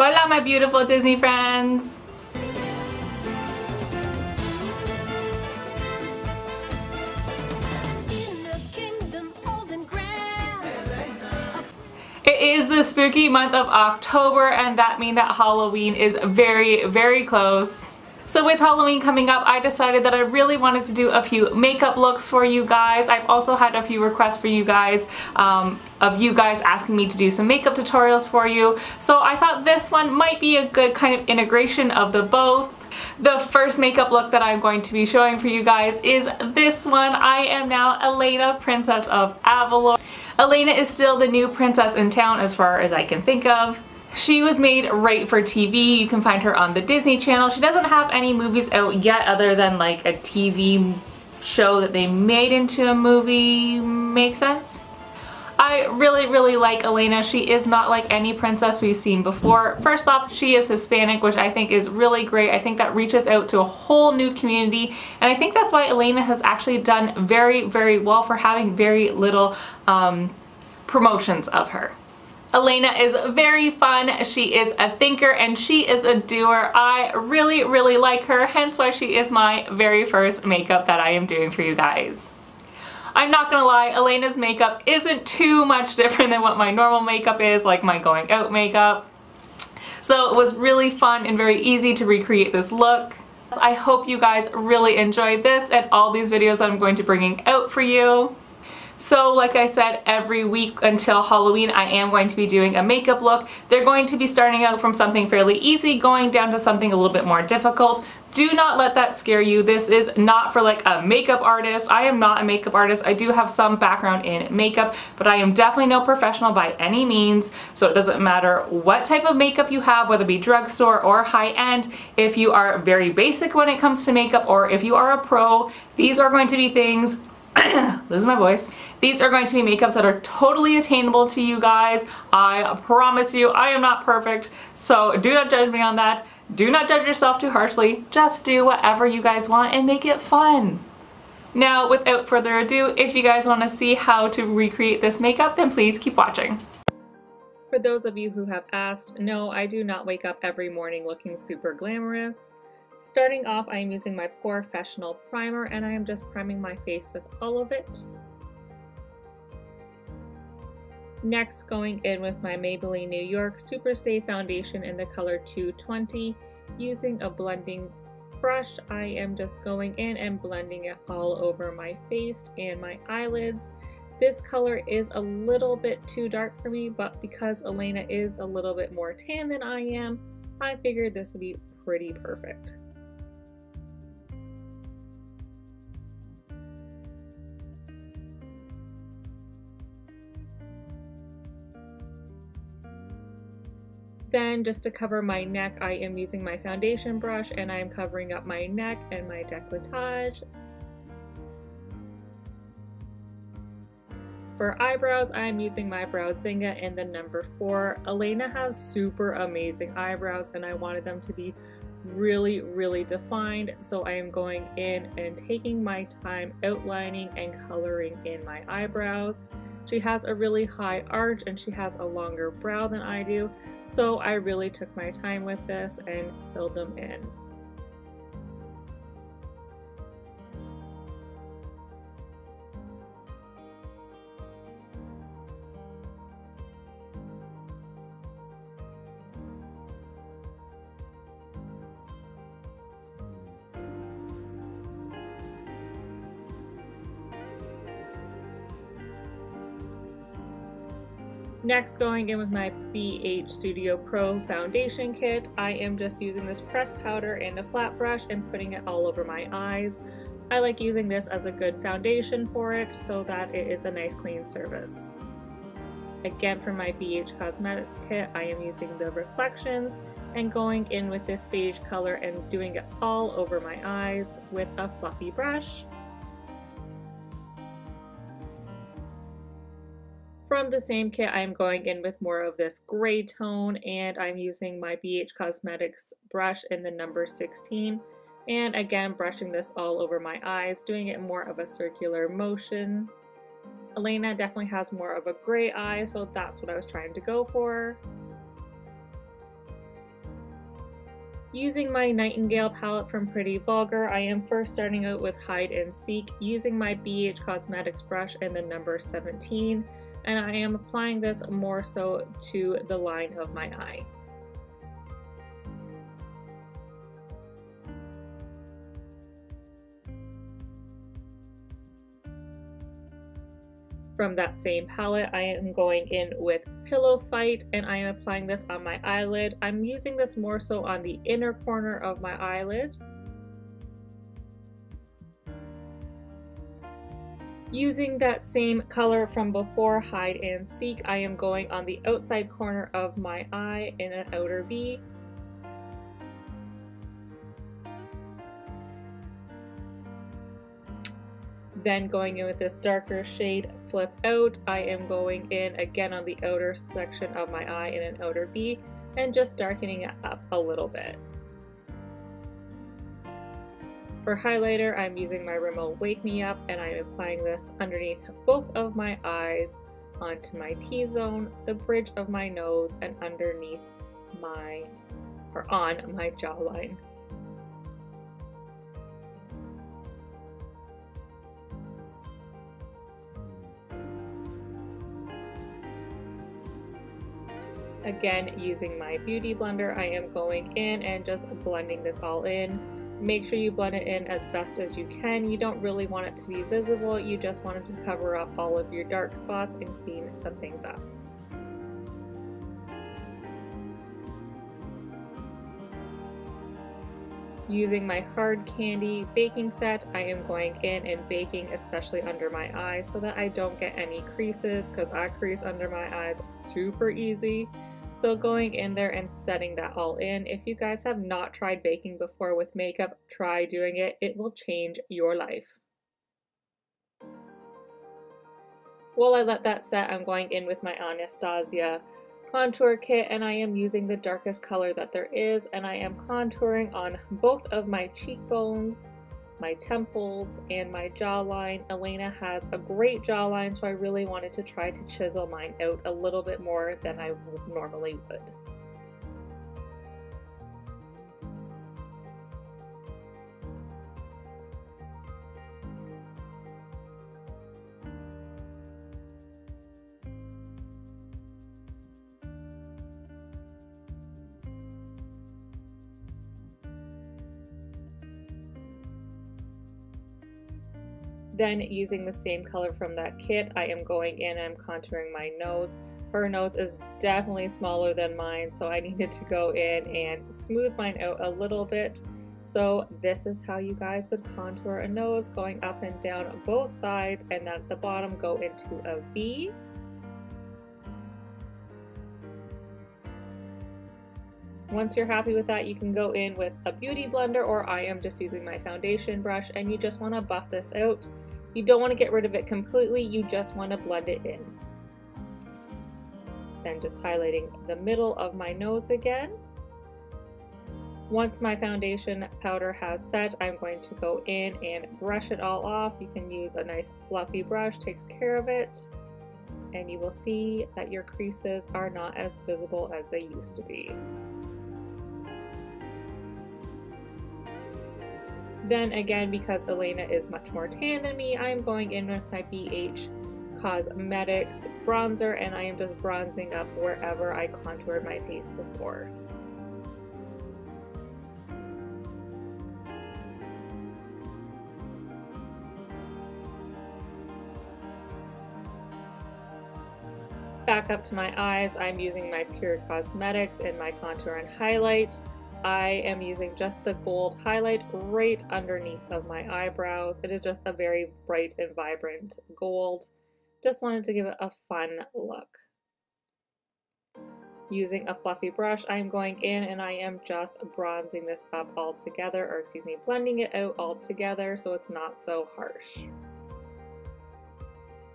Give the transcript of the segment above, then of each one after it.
Hola my beautiful Disney friends! It is the spooky month of October, and that means that Halloween is very, very close. So with Halloween coming up, I decided that I really wanted to do a few makeup looks for you guys. I've also had a few requests for you guys, of you guys asking me to do some makeup tutorials for you. So I thought this one might be a good kind of integration of the both. The first makeup look that I'm going to be showing for you guys is this one. I am now Elena, Princess of Avalor. Elena is still the new princess in town as far as I can think of. She was made right for TV. You can find her on the Disney Channel. She doesn't have any movies out yet other than like a TV show that they made into a movie. Make sense? I really like Elena. She is not like any princess we've seen before. First off, she is Hispanic, which I think is really great. I think that reaches out to a whole new community, and I think that's why Elena has actually done very well for having very little promotions of her. Elena is very fun. She is a thinker and she is a doer. I really like her, hence why she is my very first makeup that I am doing for you guys. I'm not gonna lie, Elena's makeup isn't too much different than what my normal makeup is, like my going out makeup. So it was really fun and very easy to recreate this look. I hope you guys really enjoyed this and all these videos that I'm going to be bringing out for you. So like I said, every week until Halloween I am going to be doing a makeup look. They're going to be starting out from something fairly easy, going down to something a little bit more difficult. Do not let that scare you. This is not for like a makeup artist. I am not a makeup artist. I do have some background in makeup, but I am definitely no professional by any means. So it doesn't matter what type of makeup you have, whether it be drugstore or high-end. If you are very basic when it comes to makeup, or if you are a pro, these are going to be things losing my voice. These are going to be makeups that are totally attainable to you guys. I promise you, I am not perfect, so do not judge me on that. Do not judge yourself too harshly. Just do whatever you guys want and make it fun. Now, without further ado, if you guys want to see how to recreate this makeup, then please keep watching. For those of you who have asked, no, I do not wake up every morning looking super glamorous. Starting off, I am using my Professional primer and I am just priming my face with all of it. Next, going in with my Maybelline New York Superstay Foundation in the color 220. Using a blending brush, I am just going in and blending it all over my face and my eyelids. This color is a little bit too dark for me, but because Elena is a little bit more tan than I am, I figured this would be pretty perfect. Then, just to cover my neck, I am using my foundation brush and I am covering up my neck and my décolletage. For eyebrows, I'm using my Browzinga in the number 4. Elena has super amazing eyebrows and I wanted them to be really defined, so I am going in and taking my time outlining and coloring in my eyebrows. She has a really high arch and she has a longer brow than I do, so I really took my time with this and filled them in. Next, going in with my BH Studio Pro Foundation Kit, I am just using this pressed powder and a flat brush and putting it all over my eyes. I like using this as a good foundation for it so that it is a nice clean surface. Again, for my BH Cosmetics kit, I am using the Reflections and going in with this beige color and doing it all over my eyes with a fluffy brush. From the same kit, I'm going in with more of this gray tone and I'm using my BH Cosmetics brush in the number 16. And again, brushing this all over my eyes, doing it more of a circular motion. Elena definitely has more of a gray eye, so that's what I was trying to go for. Using my Nightingale palette from Pretty Vulgar, I am first starting out with Hide and Seek using my BH Cosmetics brush and the number 17, and I am applying this more so to the line of my eye. From that same palette, I am going in with Pillow Fight and I am applying this on my eyelid. I'm using this more so on the inner corner of my eyelid. Using that same color from before, Hide and Seek, I am going on the outside corner of my eye in an outer V. Then going in with this darker shade, Flip Out, I am going in again on the outer section of my eye in an outer V and just darkening it up a little bit. For highlighter, I'm using my Rimmel Wake Me Up and I'm applying this underneath both of my eyes, onto my T-zone, the bridge of my nose, and underneath on my jawline. Again, using my beauty blender, I am going in and just blending this all in. Make sure you blend it in as best as you can. You don't really want it to be visible, you just want it to cover up all of your dark spots and clean some things up. Using my Hard Candy baking set, I am going in and baking especially under my eyes so that I don't get any creases, because I crease under my eyes super easy. So going in there and setting that all in. If you guys have not tried baking before with makeup, try doing it. It will change your life. While I let that set, I'm going in with my Anastasia contour kit and I am using the darkest color that there is, and I am contouring on both of my cheekbones, my temples, and my jawline. Elena has a great jawline, so I really wanted to try to chisel mine out a little bit more than I normally would. Then using the same color from that kit, I am going in and I'm contouring my nose. Her nose is definitely smaller than mine, so I needed to go in and smooth mine out a little bit. So this is how you guys would contour a nose, going up and down both sides, and then at the bottom go into a V. Once you're happy with that, you can go in with a beauty blender, or I am just using my foundation brush, and you just want to buff this out. You don't want to get rid of it completely, you just want to blend it in. Then just highlighting the middle of my nose again. Once my foundation powder has set, I'm going to go in and brush it all off. You can use a nice fluffy brush, takes care of it, and you will see that your creases are not as visible as they used to be. Then again, because Elena is much more tan than me, I'm going in with my BH Cosmetics bronzer, and I am just bronzing up wherever I contoured my face before. Back up to my eyes, I'm using my Pure Cosmetics in my contour and highlight. I am using just the gold highlight right underneath of my eyebrows. It is just a very bright and vibrant gold. Just wanted to give it a fun look. Using a fluffy brush, I'm going in and I am just bronzing this up all together, or excuse me, blending it out all together so it's not so harsh.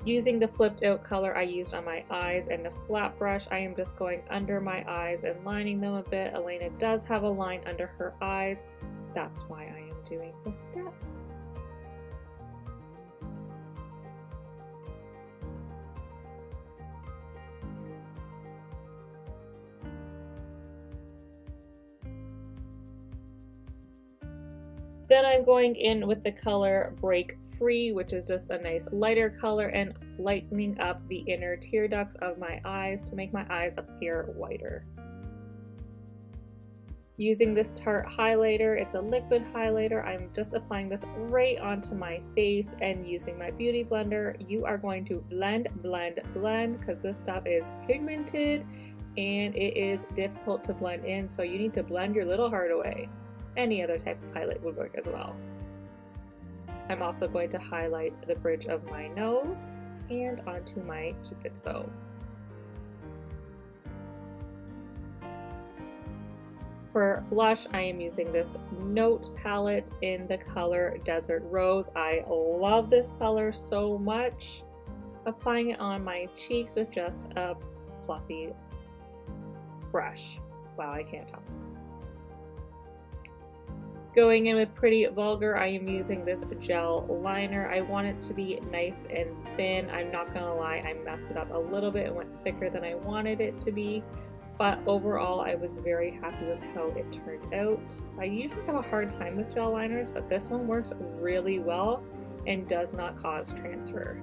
Using the flipped out color I used on my eyes and the flat brush, I am just going under my eyes and lining them a bit. Elena does have a line under her eyes. That's why I am doing this step. Then I'm going in with the color Break Free, which is just a nice lighter color, and lightening up the inner tear ducts of my eyes to make my eyes appear whiter. Using this Tarte highlighter, it's a liquid highlighter. I'm just applying this right onto my face, and using my beauty blender, you are going to blend, blend, blend, because this stuff is pigmented and it is difficult to blend in, so you need to blend your little heart away. Any other type of highlight would work as well. I'm also going to highlight the bridge of my nose and onto my Cupid's bow. For blush, I am using this Note palette in the color Desert Rose. I love this color so much. Applying it on my cheeks with just a fluffy brush. Wow, I can't talk. Going in with Pretty Vulgar, I am using this gel liner. I want it to be nice and thin. I'm not gonna lie, I messed it up a little bit and went thicker than I wanted it to be. But overall, I was very happy with how it turned out. I usually have a hard time with gel liners, but this one works really well and does not cause transfer.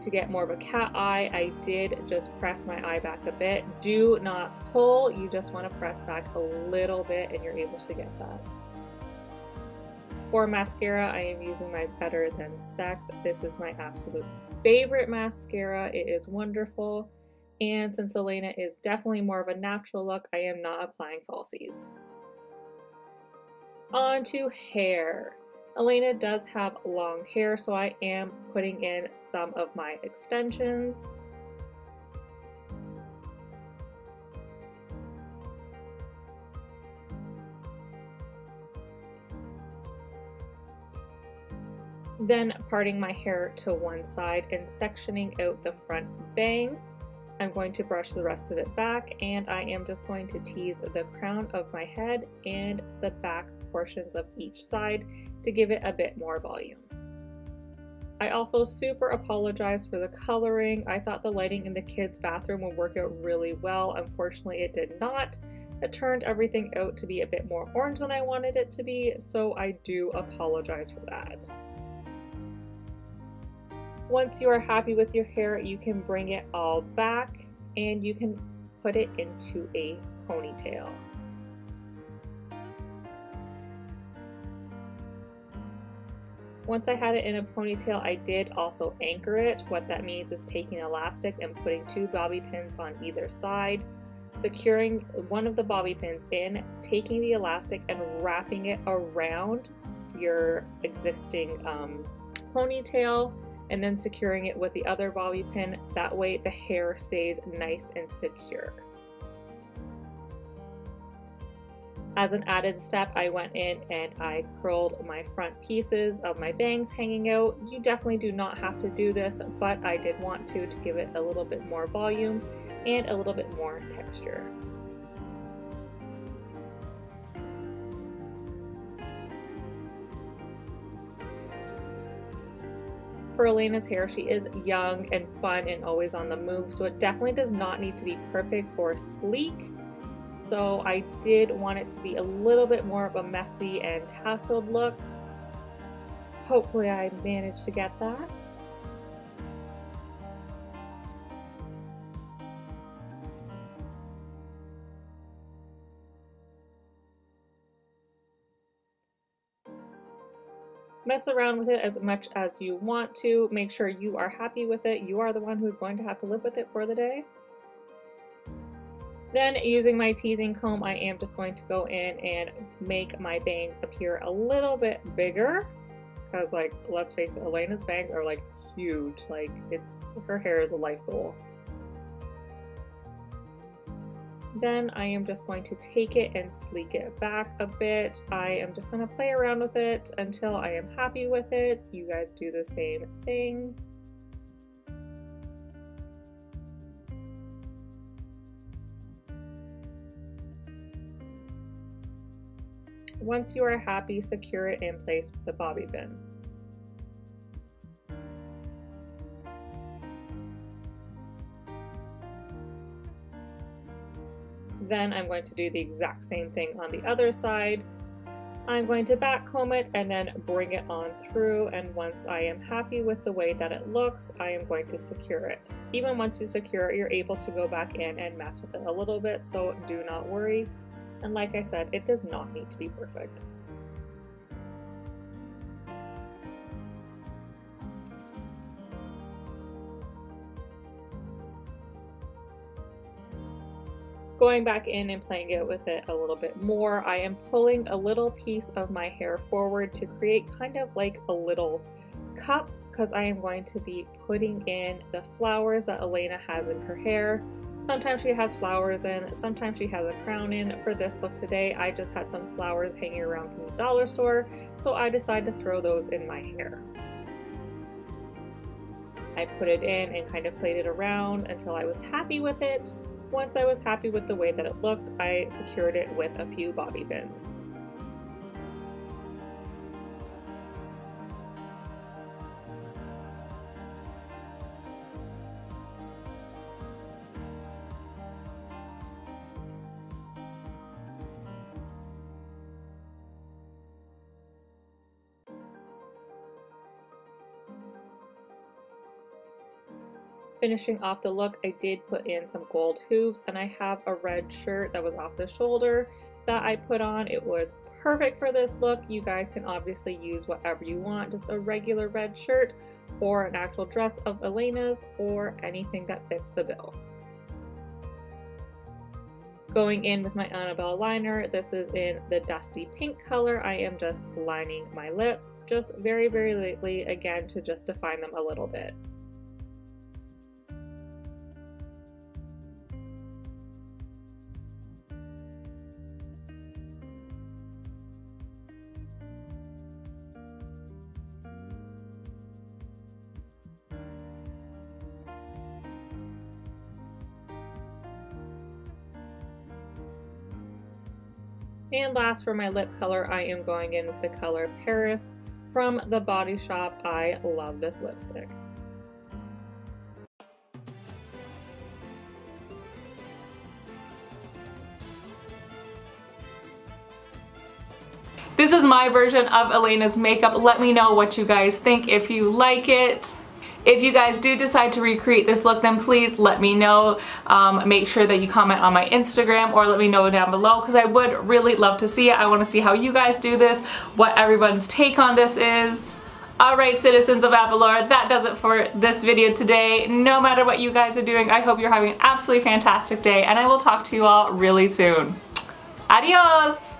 To get more of a cat eye, I did just press my eye back a bit. Do not pull, you just want to press back a little bit and you're able to get that. For mascara, I am using my Better Than Sex. This is my absolute favorite mascara. It is wonderful. And since Elena is definitely more of a natural look, I am not applying falsies. On to hair. Elena does have long hair, so I am putting in some of my extensions. Then parting my hair to one side and sectioning out the front bangs. I'm going to brush the rest of it back, and I am just going to tease the crown of my head and the back portions of each side to give it a bit more volume. I also super apologize for the coloring. I thought the lighting in the kids' bathroom would work out really well. Unfortunately, it did not. It turned everything out to be a bit more orange than I wanted it to be, so I do apologize for that. Once you are happy with your hair, you can bring it all back and you can put it into a ponytail. Once I had it in a ponytail, I did also anchor it. What that means is taking elastic and putting 2 bobby pins on either side, securing one of the bobby pins in, taking the elastic and wrapping it around your existing ponytail, and then securing it with the other bobby pin. That way the hair stays nice and secure. As an added step, I went in and I curled my front pieces of my bangs hanging out. You definitely do not have to do this, but I did want to give it a little bit more volume and a little bit more texture. For Elena's hair, she is young and fun and always on the move, so it definitely does not need to be perfect or sleek. So I did want it to be a little bit more of a messy and tasseled look. Hopefully I managed to get that. Mess around with it as much as you want to. Make sure you are happy with it. You are the one who's going to have to live with it for the day. Then using my teasing comb, I am just going to go in and make my bangs appear a little bit bigger. Because, like, let's face it, Elena's bangs are like huge. Like, her hair is a life goal. Then I am just going to take it and sleek it back a bit. I am just going to play around with it until I am happy with it. You guys do the same thing. Once you are happy, secure it in place with the bobby pin. Then I'm going to do the exact same thing on the other side. I'm going to back comb it and then bring it on through, and once I am happy with the way that it looks, I am going to secure it. Even once you secure it, you're able to go back in and mess with it a little bit, so do not worry. And like I said, it does not need to be perfect. Going back in and playing it with it a little bit more, I am pulling a little piece of my hair forward to create kind of like a little cup, because I am going to be putting in the flowers that Elena has in her hair. Sometimes she has flowers in, sometimes she has a crown in. For this look today, I just had some flowers hanging around from the dollar store, so I decided to throw those in my hair. I put it in and kind of played it around until I was happy with it. Once I was happy with the way that it looked, I secured it with a few bobby pins. Finishing off the look, I did put in some gold hoops, and I have a red shirt that was off the shoulder that I put on. It was perfect for this look. You guys can obviously use whatever you want, just a regular red shirt or an actual dress of Elena's or anything that fits the bill. Going in with my Annabelle liner, this is in the dusty pink color. I am just lining my lips, just very, very lightly, again, to just define them a little bit. And last, for my lip color, I am going in with the color Paris from the Body Shop. I love this lipstick. This is my version of Elena's makeup. Let me know what you guys think, if you like it. If you guys do decide to recreate this look, then please let me know. Make sure that you comment on my Instagram or let me know down below, because I would really love to see it. I want to see how you guys do this, what everyone's take on this is. Alright, citizens of Avalor, that does it for this video today. No matter what you guys are doing, I hope you're having an absolutely fantastic day, and I will talk to you all really soon. Adios!